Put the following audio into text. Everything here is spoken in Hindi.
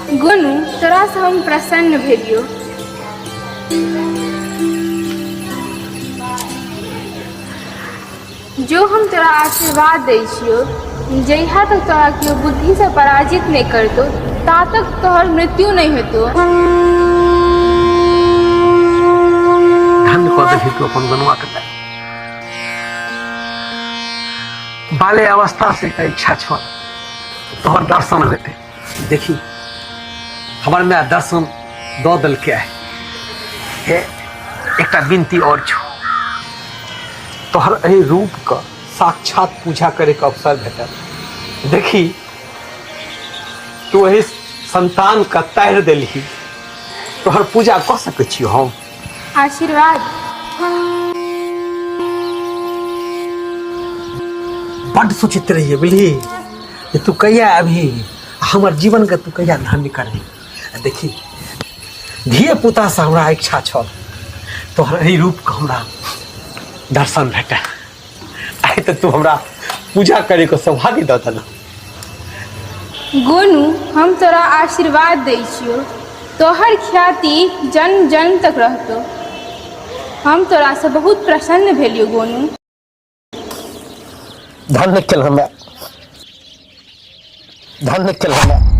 गोनू तोरा से हम प्रसन्न भेलियो। जो हम तोरा आशीर्वाद दै छियो, जहिया तक तोरा केओ बुद्धि से पराजित नहीं करतो ता तक तोहर मृत्यु नहीं हेतु। धन्य कऽ देलही तू अपन गनुआ के। बाल्य अवस्था से का इच्छा छल तोहर दर्शन हेतै। देखी हमर में दर्शन दऽ देलकै है। एकटा विनती और छौ, तोहर एहि रूप का साक्षात पूजा करे के अवसर भेटल। देखी तू एहि संतान का तारि देलही, तोहर पूजा कऽ सकै छी हम। आशीर्वाद बड़ सोचित रहिए बुझली तू कहिया अभी हमर जीवन के तू कहिया धन्य करबी। देखी धिये पुता से हमरा इच्छा छल तोहर एहि रूप के हमरा दर्शन भेटे। आइ तऽ तू हमरा पूजा करे के सौभाग्य दऽ देलह। गोनू हम तोरा आशीर्वाद दै छियो, तोहर ख्याति जन्म जन्म तक रहतो। हम तोरा से बहुत प्रसन्न भेलियो गोनू। धन्य केलहुँ, धन्य केलहुँ।